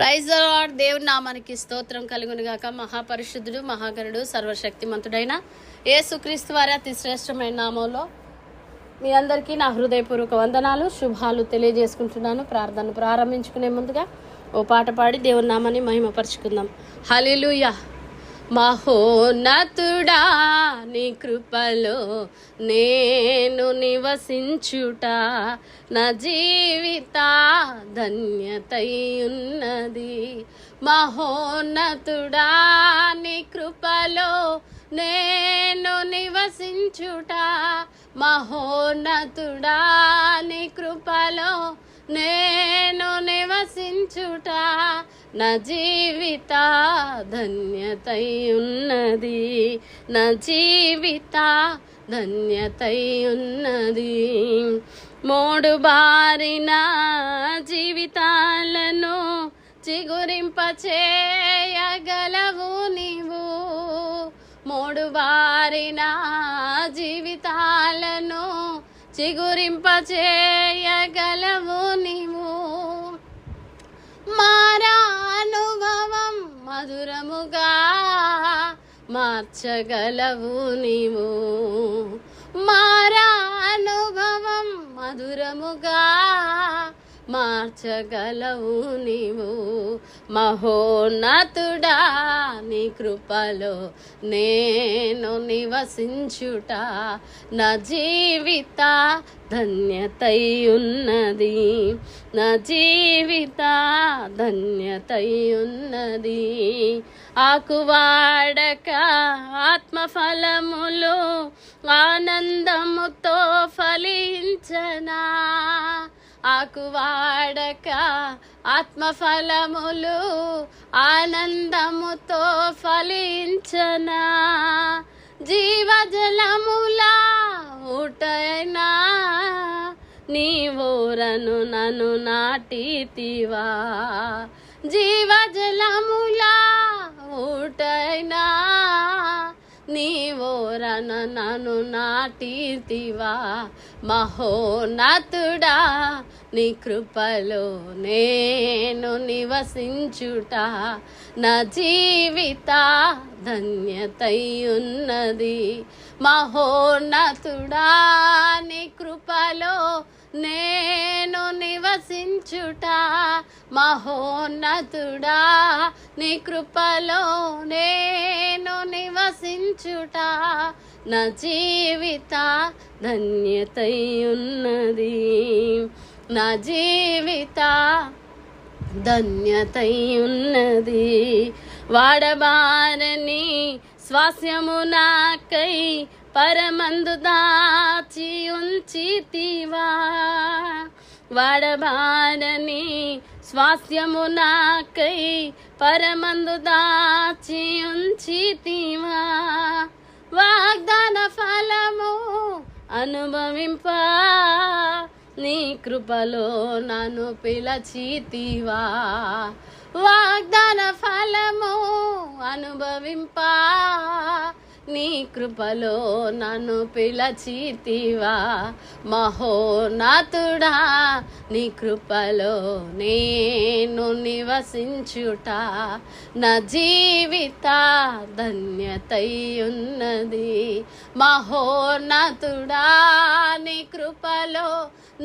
Praise the lord. దేవుని నామానికి స్తోత్రం కలుగును గాక. మహాపరిశుద్ధుడు, మహాగణుడు, సర్వశక్తిమంతుడైన యేసుక్రీస్తు వారి అతి శ్రేష్టమైన నామంలో మీ అందరికీ నా హృదయపూర్వక వందనాలు, శుభాలు తెలియజేసుకుంటున్నాను. ప్రార్థన ప్రారంభించుకునే ముందుగా ఓ పాట పాడి దేవుని నామాన్ని మహిమపరుచుకుందాం. హల్లెలూయా. మహోన్నతుడా, నీ కృపలో నేను నివసించుట నా జీవిత ధన్యతై ఉన్నది. మహోన్నతుడా, నీ కృపలో నేను నివసించుట, మహోన్నతుడా, నీ కృపలో నేను నివసించుట నా జీవిత ధన్యతై ఉన్నది, నా జీవిత ధన్యతై ఉన్నది. మోడు బారిన జీవితాలను చిగురింపచేయగలవు నీవు, మోడు బారిన జీవితాలను చిగురింపచేయగలవు నీవు. మారా అనుభవం మధురముగా మార్చగలవు నీవు, మారా అనుభవం మధురముగా మార్చగలవు నీవు. మహోన్నతుడా, నీ కృపలో నేను నివసించుట నా జీవిత ధన్యతై ఉన్నది, నా జీవిత ధన్యతై ఉన్నది. ఆకువాడక ఆత్మఫలములు ఆనందముతో ఫలించనా, ఆకువాడక ఆత్మఫలములు ఆనందముతో ఫలించనా. జీవజలములా ఊటైనా నీవోరను నన్ను నాటితివా, జీవజలములా ఊటైనా నీవోరన నన్ను నాటితివా. మహోన్నతుడా, నీ కృపలో నేను నివసించుట నా జీవిత ధన్యతై ఉన్నది. మహోన్నతుడా, నీ కృపలో నేను నివసించుట, మహోన్నతుడా, నీ కృపలో నేను నివసించుట నా జీవిత ధన్యతై ఉన్నది, నా జీవిత ధన్యతై ఉన్నది. వాడబారని స్వాస్యము నాకై పరమందు దాచి ఉంచితివా, వాడబారని స్వాస్యము నాకై పరమందు దాచి ఉంచితివా. వాగ్దాన ఫలము అనుభవింప నీ కృపలో నన్ను పిలచితివా, వాగ్దాన ఫలము అనుభవింప నీ కృపలో నన్ను పిలచితివా. మహోన్నతుడా, నీ కృపలో నేను నివసించుట నా జీవిత ధన్యతై ఉన్నది. మహోన్నతుడా, నీ కృపలో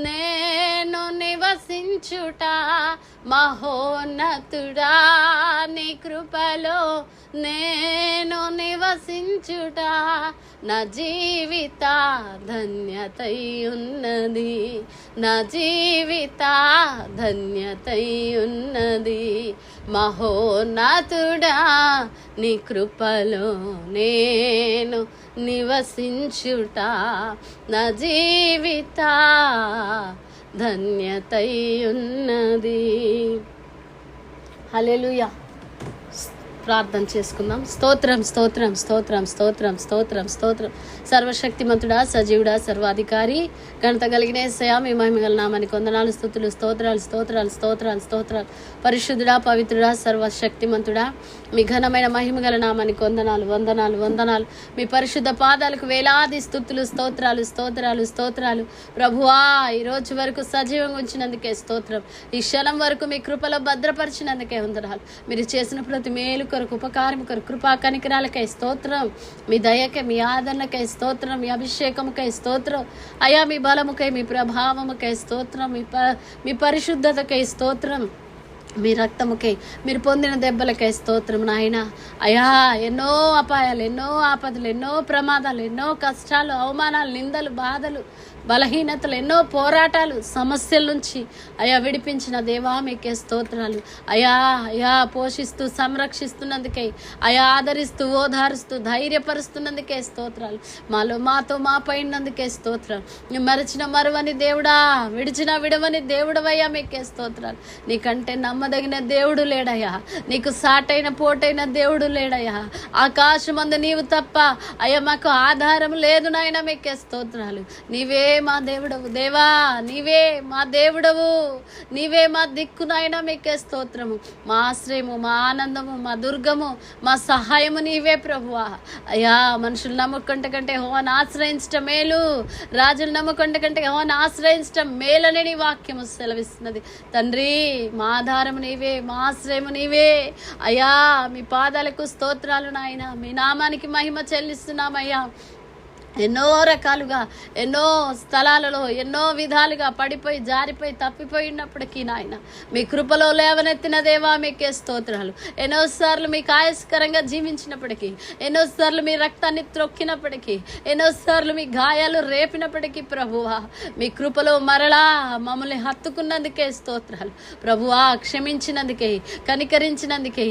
నేను నివసించుట, మహోన్నతుడా, నీ కృపలో నేను నివసించుట నా జీవిత ధన్యతై ఉన్నది, నా జీవిత ధన్యతై ఉన్నది. మహోన్నతుడా, నీ కృపలో నేను నివసించుట నా జీవిత ధన్యతై ఉన్నది. హల్లెలూయా. ప్రార్థన చేసుకుందాం. స్తోత్రం స్తోత్రం స్తోత్రం స్తోత్రం స్తోత్రం స్తోత్రం. సర్వశక్తిమంతుడా, సజీవుడా, సర్వాధికారి, ఘనత కలిగిన యేసయ్యా, మీ మహిమగల నామానికి వందనాలు, స్తుతులు, స్తోత్రాలు స్తోత్రాలు స్తోత్రాలు స్తోత్రాలు. పరిశుద్ధుడా, పవిత్రుడా, సర్వశక్తిమంతుడా, మీ ఘనమైన మహిమగల నామానికి వందనాలు వందనాలు వందనాలు. మీ పరిశుద్ధ పాదాలకు వేలాది స్తుతులు, స్తోత్రాలు స్తోత్రాలు స్తోత్రాలు. ప్రభువా, ఈ రోజు వరకు సజీవంగా ఉంచినందుకే స్తోత్రం. ఈ క్షణం వరకు మీ కృపలో భద్రపరిచినందుకే వందనాలు. మీరు చేసిన ప్రతి మేలు కొరకు, ఉపకారం కొరకు, కృపా కనికరాలకై స్తోత్రం. మీ దయకే, మీ ఆదరణకై స్తోత్రం. మీ అభిషేకముకై స్తోత్రం. అయా, మీ బలముకై, మీ ప్రభావముకై స్తోత్రం. మీ పరిశుద్ధతకై స్తోత్రం. మీ రక్తముకై, మీరు పొందిన దెబ్బలకై స్తోత్రం నాయన. అయా, ఎన్నో అపాయాలు, ఎన్నో ఆపదలు, ఎన్నో ప్రమాదాలు, ఎన్నో కష్టాలు, అవమానాలు, నిందలు, బాధలు, బలహీనతలు, ఎన్నో పోరాటాలు, సమస్యల నుంచి అయా విడిపించిన దేవా, మీకే స్తోత్రాలు. అయా అయా పోషిస్తూ సంరక్షిస్తున్నందుకై, అయా ఆదరిస్తూ ఓదారుస్తూ ధైర్యపరుస్తున్నందుకే స్తోత్రాలు. మాతో మా పైనందుకే స్తోత్రాలు. మరచిన మరువని దేవుడా, విడిచిన విడవని దేవుడవయ్యా, మీకే స్తోత్రాలు. నీకంటే నమ్మదగిన దేవుడు లేడయ్యా, నీకు సాటైన పోటైన దేవుడు లేడయ్యా. ఆకాశమందు నీవు తప్ప అయ్యా మాకు ఆధారం లేదు నాయన, మీకే స్తోత్రాలు. నీవే మా దేవుడవు దేవా, నీవే మా దేవుడవు, నీవే మా దిక్కు నాయన, మీకే స్తోత్రము. మా ఆశ్రయము, మా ఆనందము, మా దుర్గము, మా సహాయము నీవే ప్రభువా. అయ్యా, మనుషులు నమ్ముకుంటే కంటే హోవాను ఆశ్రయించటం మేలు, రాజులు నమ్ముకుంటే కంటే హోవాను ఆశ్రయించటం మేలని నీ వాక్యము సెలవిస్తున్నది. తండ్రి, మా ఆధారము నీవే, మా ఆశ్రయము నీవే. అయ్యా, మీ పాదాలకు స్తోత్రాలు నాయన. మీ నామానికి మహిమ చెల్లిస్తున్నామయ్యా. ఎన్నో రకాలుగా, ఎన్నో స్థలాలలో, ఎన్నో విధాలుగా పడిపోయి జారిపోయి తప్పిపోయినప్పటికీ నాయన, మీ కృపలో లేవనెత్తిన దేవా, మీకే స్తోత్రాలు. ఎన్నోసార్లు మీకు ఆయాస్కరంగా జీవించినప్పటికీ, ఎన్నోసార్లు మీ రక్తాన్ని త్రొక్కినప్పటికీ, ఎన్నోసార్లు మీ గాయాలు రేపినప్పటికీ ప్రభువా, మీ కృపలో మరలా మమ్మల్ని హత్తుకున్నందుకే స్తోత్రాలు. ప్రభువా, క్షమించినందుకే, కనికరించినందుకే,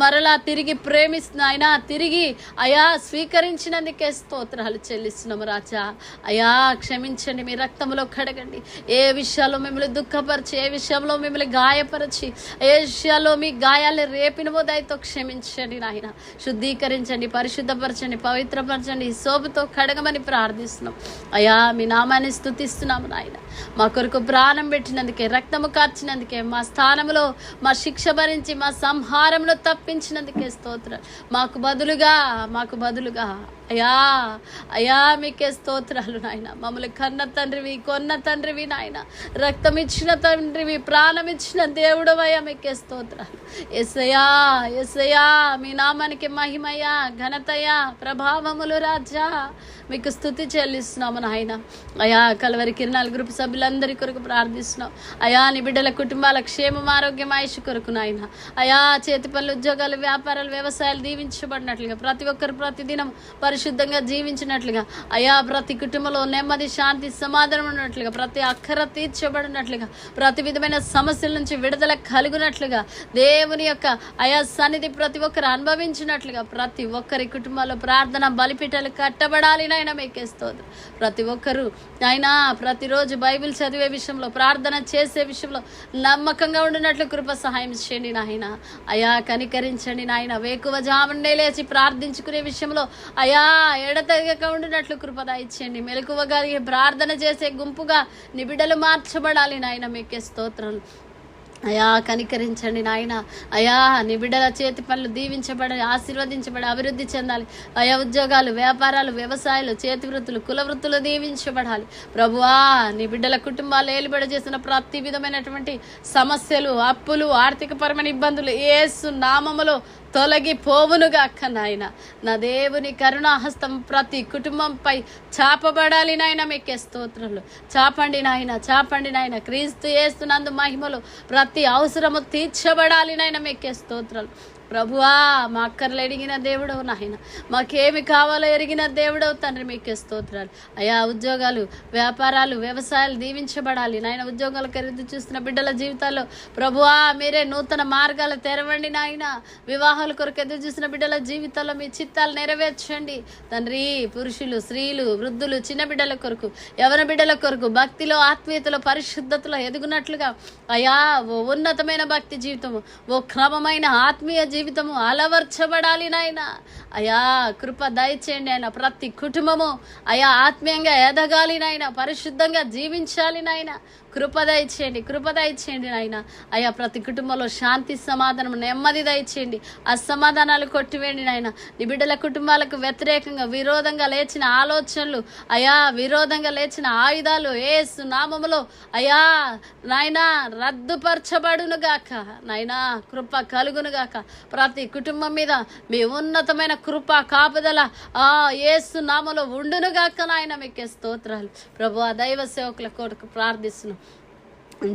మరలా తిరిగి ప్రేమిస్తున్న ఆయన తిరిగి అయా స్వీకరించినందుకే స్తోత్రాలు చెల్లిస్తున్నాము రాజా. అయా, క్షమించండి, మీ రక్తంలో కడగండి. ఏ విషయాల్లో మిమ్మల్ని దుఃఖపరిచి, ఏ విషయంలో మిమ్మల్ని గాయపరిచి, ఏ విషయాల్లో మీ గాయాలు రేపినవో దయతో క్షమించండి నాయన. శుద్ధీకరించండి, పరిశుద్ధపరచండి, పవిత్రపరచండి, సోపుతో కడగమని ప్రార్థిస్తున్నాం. అయా, మీ నామాన్ని స్తుతిస్తున్నాము నాయన. మా కొరకు ప్రాణం పెట్టినందుకే, రక్తము కార్చినందుకే, మా స్థానంలో మా శిక్ష భరించి మా సంహారంలో తప్పించినందుకే స్తోత్రం. మాకు బదులుగా అయా అయా, మీకే స్తోత్రాలు నాయన. మమ్మల్ని కన్న తండ్రివి, కొన్న తండ్రివి నాయన, రక్తం ఇచ్చిన తండ్రివి, ప్రాణం ఇచ్చిన దేవుడవయ్యా, మీకే స్తోత్రాలు. యేసయ్యా యేసయ్యా, మీ నామానికి మహిమయ్యా, ఘనతయ్యా, ప్రభావములు రాజా, మీకు స్తుతి చెల్లిస్తున్నాము నాయన. అయా, కలవరి కిరణాల గ్రూప్ సభ్యులందరి కొరకు ప్రార్థిస్తున్నాం. అయా, నీ బిడ్డల కుటుంబాల క్షేమం, ఆరోగ్యం, ఆయుష్ కొరకు నాయన. అయా, చేతి పనులు, ఉద్యోగాలు, వ్యాపారాలు, వ్యవసాయాలు దీవించబడినట్లుగా, ప్రతి ఒక్కరు ప్రతిదినం పరిశుద్ధంగా జీవించినట్లుగా, అయా ప్రతి కుటుంబంలో నెమ్మది, శాంతి, సమాధానం ఉన్నట్లుగా, ప్రతి అక్కర తీర్చబడినట్లుగా, ప్రతి విధమైన సమస్యల నుంచి విడుదల కలుగునట్లుగా, దేవుని యొక్క అయా సన్నిధి ప్రతి ఒక్కరు అనుభవించినట్లుగా, ప్రతి ఒక్కరి కుటుంబాల్లో ప్రార్థన బలిపీఠాలు కట్టబడాలి నాయన, మీకే స్తోత్రం. ప్రతి ఒక్కరూ ఆయన ప్రతిరోజు బైబిల్ చదివే విషయంలో, ప్రార్థన చేసే విషయంలో నమ్మకంగా ఉండినట్లు కృప సహాయం చేయండి నాయన. అయా, కనికరించండి నాయన. వేకువ జామునే లేచి ప్రార్థించుకునే విషయంలో అయా ఎడతెగక ఉండినట్లు కృప దయచేయండి. మెలకువగా ప్రార్థన చేసే గుంపుగా నీ బిడ్డలు మార్చబడాలి నాయన, మీకే స్తోత్రం. అయా, కనికరించండి నాయన. అయా, నీ బిడ్డల చేతి పనులు దీవించబడాలి, ఆశీర్వదించబడి అభివృద్ధి చెందాలి. అయా, ఉద్యోగాలు, వ్యాపారాలు, వ్యవసాయాలు, చేతి వృత్తులు, కుల వృత్తులు దీవించబడాలి. ప్రభువా, నీ బిడ్డల కుటుంబాలు ఏలుబడి చేసిన ప్రతి విధమైనటువంటి సమస్యలు, అప్పులు, ఆర్థికపరమైన ఇబ్బందులు యేసు నామములో తొలగిపోవునుగాక నాయన. నా దేవుని కరుణాహస్తం ప్రతి కుటుంబంపై చాపబడాలి నాయన, మీకే స్తోత్రాలు. చాపండి నాయన. క్రీస్తు యేసునందు మహిమలో ప్రతి అవసరము తీర్చబడాలి నాయన, మీకే స్తోత్రాలు. ప్రభువా, మా అక్కర్లు ఎరిగిన దేవుడవు నాయన, మాకేమి కావాలో ఎరిగిన దేవుడవు తండ్రి, మీకే స్తోత్రాలు. అయా, ఉద్యోగాలు, వ్యాపారాలు, వ్యవసాయాలు దీవించబడాలి నాయన. ఉద్యోగాలకు ఎదురు చూస్తున్న బిడ్డల జీవితాల్లో ప్రభువా, మీరే నూతన మార్గాలు తెరవండి నాయన. వివాహాల కొరకు ఎదురు చూసిన బిడ్డల జీవితాల్లో మీ చిత్తాలు నెరవేర్చండి తండ్రి. పురుషులు, స్త్రీలు, వృద్ధులు, చిన్న బిడ్డల కొరకు, యవన బిడ్డల కొరకు భక్తిలో, ఆత్మీయతలో, పరిశుద్ధతలో ఎదుగునట్లుగా అయా, ఓ ఉన్నతమైన భక్తి జీవితము, ఓ క్రమమైన ఆత్మీయ జీవితము అలవర్చబడాలి నాయన. అయా కృప దయచేయండి ఆయన. ప్రతి కుటుంబము అయా ఆత్మీయంగా ఎదగాలి నాయన, పరిశుద్ధంగా జీవించాలి నాయన. కృప దయచేయండి నాయన. అయా ప్రతి కుటుంబంలో శాంతి, సమాధానం, నెమ్మది దయచేయండి. అసమాధానాలు కొట్టివేయండి నాయన. నీ బిడ్డల కుటుంబాలకు వ్యతిరేకంగా విరోధంగా లేచిన ఆలోచనలు, అయా విరోధంగా లేచిన ఆయుధాలు యేసు నామములో అయా నాయన రద్దుపరచబడును గాక నాయనా. కృప కలుగును గాక. ప్రతి కుటుంబం మీద మీ ఉన్నతమైన కృప కాపుదల యేసు నామములో ఉండును గాక నాయన. మీకే స్తోత్రాలు ప్రభువా. దైవ సేవకుల కొరకు ప్రార్థిస్తున్నాం.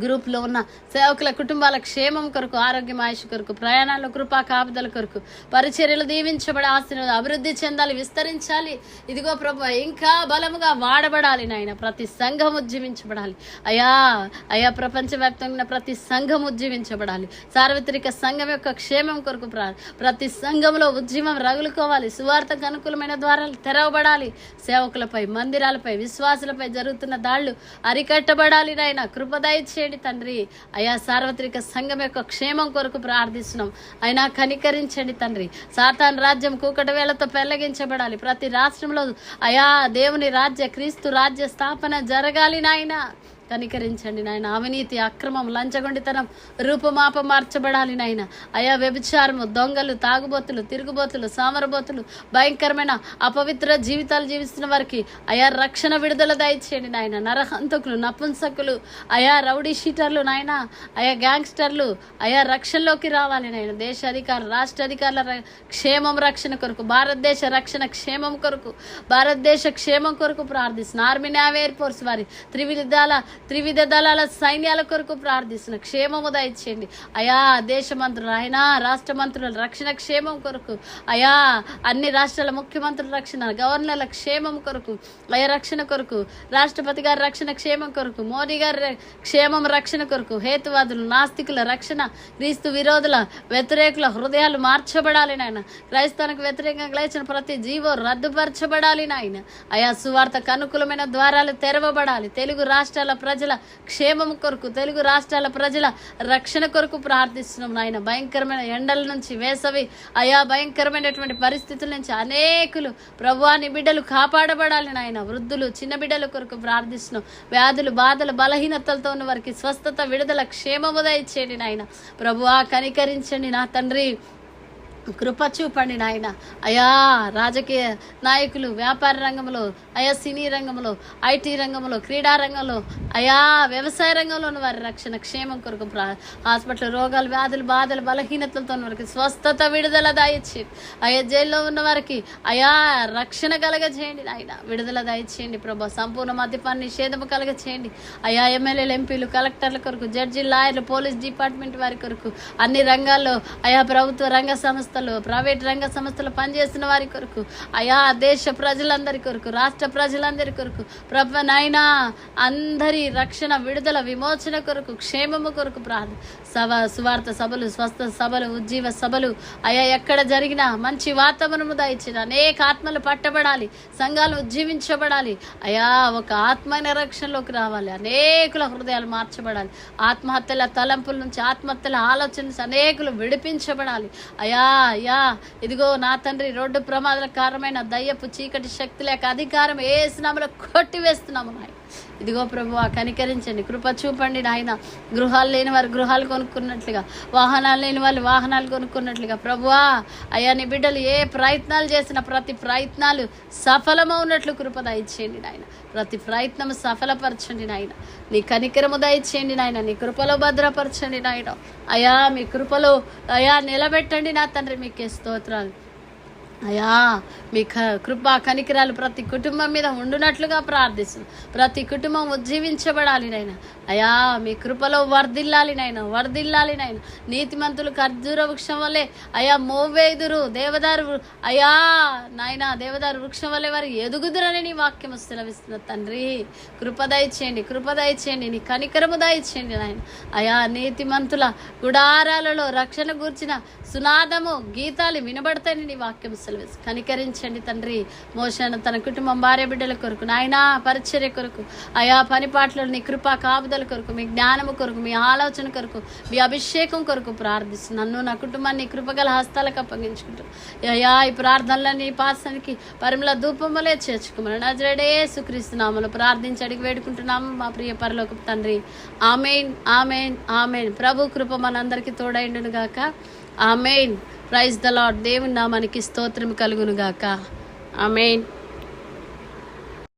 గ్రూప్లో ఉన్న సేవకుల కుటుంబాల క్షేమం కొరకు, ఆరోగ్యం, ఆయుష్ కొరకు, ప్రయాణాల్లో కృపా కాపుదల కొరకు, పరిచర్యలు దీవించబడి ఆశీర్వాదం అభివృద్ధి చెందాలి, విస్తరించాలి. ఇదిగో ప్రభు ఇంకా బలముగా వాడబడాలి నాయన. ప్రతి సంఘం ఉజ్జీవించబడాలి అయా ప్రపంచవ్యాప్తంగా ప్రతి సంఘం ఉజ్జీవించబడాలి. సార్వత్రిక సంఘం యొక్క క్షేమం కొరకు ప్రతి సంఘంలో ఉద్యమం రగులుకోవాలి. సువార్తకు అనుకూలమైన ద్వారాలు తెరవబడాలి. సేవకులపై, మందిరాలపై, విశ్వాసులపై జరుగుతున్న దాళ్లు అరికట్టబడాలి నాయన. కృపదయ చేయండి తండ్రి. అయా సార్వత్రిక సంఘం యొక్క క్షేమం కొరకు ప్రార్థిస్తున్నాం. అయినా కనికరించండి తండ్రి. సాతాను రాజ్యం కూకటి వేళతో పెళ్లగించబడాలి. ప్రతి రాష్ట్రంలో అయా దేవుని రాజ్య, క్రీస్తు రాజ్య స్థాపన జరగాలి నాయన. కనికరించండి నాయన. అవినీతి, అక్రమం, లంచగొండితనం రూపుమాప మార్చబడాలి నాయన. అయా వ్యభిచారము, దొంగలు, తాగుబోతులు, తిరుగుబోతులు, సామరబోతులు, భయంకరమైన అపవిత్ర జీవితాలు జీవిస్తున్న వారికి అయా రక్షణ, విడుదల దయచేయండి నాయన. నరహంతకులు, నపుంసకులు, అయా రౌడీ షీటర్లు నాయన, అయా గ్యాంగ్స్టర్లు అయా రక్షణలోకి రావాలి నాయన. దేశ అధికారులు, రాష్ట్ర అధికారుల క్షేమం, రక్షణ కొరకు, భారతదేశ రక్షణ క్షేమం కొరకు, భారతదేశ క్షేమం కొరకు ప్రార్థిస్తున్న ఆర్మీ, నేవీ, ఎయిర్ ఫోర్స్ వారి త్రివిధ దళాల సైన్యాల కొరకు ప్రార్థిస్తున్న క్షేమము దయచేయండి అయా. దేశ మంత్రులు, అయినా రాష్ట్ర మంత్రుల రక్షణ క్షేమం కొరకు, అయా అన్ని రాష్ట్రాల ముఖ్యమంత్రుల రక్షణ, గవర్నర్ల క్షేమం కొరకు, అయా రక్షణ కొరకు, రాష్ట్రపతి గారి రక్షణ క్షేమం కొరకు, మోడీ గారి క్షేమం రక్షణ కొరకు, హేతువాదులు, నాస్తికుల రక్షణ, క్రీస్తు విరోధుల, వ్యతిరేకుల హృదయాలు మార్చబడాలి నాయన. క్రైస్తవానికి వ్యతిరేకంగా లేచిన ప్రతి జీవో రద్దుపరచబడాలి నాయన. అయా సువార్తకు అనుకూలమైన ద్వారాలు తెరవబడాలి. తెలుగు రాష్ట్రాల ప్రజల క్షేమం కొరకు, తెలుగు రాష్ట్రాల ప్రజల రక్షణ కొరకు ప్రార్థిస్తున్నాం నాయన. భయంకరమైన ఎండల నుంచి, వేసవి అయా భయంకరమైనటువంటి పరిస్థితుల నుంచి అనేకులు ప్రభువాని బిడ్డలు కాపాడబడాలి నాయన. వృద్ధులు, చిన్న బిడ్డల కొరకు ప్రార్థిస్తున్నాం. వ్యాధులు, బాధలు, బలహీనతలతో ఉన్న వారికి స్వస్థత, విడుదల, క్షేమము దయచేయండి నాయన. ప్రభువా కనికరించండి నా తండ్రి. కృప చూపండి నాయన. అయా రాజకీయ నాయకులు, వ్యాపార రంగంలో, అయా సినీ రంగంలో, ఐటీ రంగంలో, క్రీడా రంగంలో, అయా వ్యవసాయ రంగంలో ఉన్న వారి రక్షణ క్షేమం కొరకు హాస్పిటల్ రోగాలు, వ్యాధులు, బాధలు, బలహీనతలతో ఉన్న వారికి స్వస్థత, విడుదల దయచేయండి. అయా జైల్లో ఉన్న వారికి అయా రక్షణ కలగజేయండి నాయన. విడుదల దయచేయండి ప్రభా. సంపూర్ణ మద్యపాన నిషేధము కలగచేయండి అయా. ఎమ్మెల్యేలు, ఎంపీలు, కలెక్టర్ల కొరకు, జడ్జీలు, లాయర్లు, పోలీస్ డిపార్ట్మెంట్ వారి కొరకు, అన్ని రంగాల్లో అయా ప్రభుత్వ రంగ సంస్థలు, ప్రైవేట్ రంగ సంస్థలు పనిచేస్తున్న వారి కొరకు, అయా దేశ ప్రజలందరి కొరకు, రాష్ట్ర ప్రజలందరి కొరకు ప్రభు నాయనా, అందరి రక్షణ, విడుదల, విమోచన కొరకు, క్షేమము కొరకు సువార్త సభలు, స్వస్థ సభలు, ఉజ్జీవ సభలు అయా ఎక్కడ జరిగినా మంచి వాతావరణము దయచిన అనేక ఆత్మలు పట్టబడాలి, సంఘాలు ఉజ్జీవించబడాలి అయా. ఒక ఆత్మైన రక్షణలోకి రావాలి. అనేకుల హృదయాలు మార్చబడాలి. ఆత్మహత్యల తలంపుల నుంచి, ఆత్మహత్యల ఆలోచన నుంచి అనేకులు విడిపించబడాలి అయా. అయ్యా ఇదిగో నా తండ్రి, రోడ్డు ప్రమాదాల కారణమైన దయ్యపు, చీకటి శక్తి లేక అధికారం యేసు నామములో కొట్టివేస్తున్నాము నాయన. ఇదిగో ప్రభువా కనికరించండి, కృప చూపండి నాయన. గృహాలు లేని వారు గృహాలు కొనుక్కున్నట్లుగా, వాహనాలు లేని వాళ్ళు వాహనాలు కొనుక్కున్నట్లుగా ప్రభువా అయ్యా నీ బిడ్డలు ఏ ప్రయత్నాలు చేసినా ప్రతి ప్రయత్నాలు సఫలమవునట్లు కృప దయచేయండి నాయన. ప్రతి ప్రయత్నం సఫలపరచండి నాయన. నీ కనికరము దయచేయండి నాయన. నీ కృపలో భద్రపరచండి నాయన. అయా మీ కృపలో అయా నిలబెట్టండి నా తండ్రి. మీకే స్తోత్రాలు అయా. మీ కృపా కనికరాలు ప్రతి కుటుంబం మీద ఉండునట్లుగా ప్రార్థిస్తుంది. ప్రతి కుటుంబం ఉజ్జీవించబడాలి నాయన. అయా మీ కృపలో వర్ధిల్లాలి నాయన, వర్ధిల్లాలి నాయన. నీతిమంతులు ఖర్జూర వృక్షం వల్లే అయా మోవేదురు, దేవదారు అయా నాయన, దేవదారు వృక్షం వల్లే వారు ఎదుగుదురని నీ వాక్యం సెలవిస్తున్న తండ్రి. కృప దయచేయండి, కృప దయచేయండి. నీ కనికరము దయచేయండి నాయన. అయా నీతిమంతుల గుడారాలలో రక్షణ గూర్చిన సునాదము, గీతాలు వినబడతాయని నీ వాక్యం సెలవు. కనికరించండి తండ్రి. మోషేను తన కుటుంబం భార్య బిడ్డల కొరకు నాయనా పరిచర్య కొరకు ఆయా పనిపాట్లలో నీ కృపా కాపుదల కొరకు మీ జ్ఞానము కొరకు మీ ఆలోచన కొరకు మీ అభిషేకం కొరకు ప్రార్థిస్తూ నన్ను నా కుటుంబాన్ని కృపగల హస్తాలకు అప్పగించుకుంటూ అయ్యా ఈ ప్రార్థనలన్నీ పాసానికి పరిమళ ధూపములే చేర్చుకోమని నజరేయుడైన యేసుక్రీస్తు నామములో ప్రార్థించి అడిగి వేడుకుంటున్నాము మా ప్రియ పరలోకపు తండ్రి. ఆమేన్ ఆమేన్ ఆమేన్. ప్రభు కృప మనందరికీ తోడైండును గాక. ఆమేన్. Praise the lord. దేవుని నామానికి స్తోత్రం కలుగును గాక. ఆమేన్.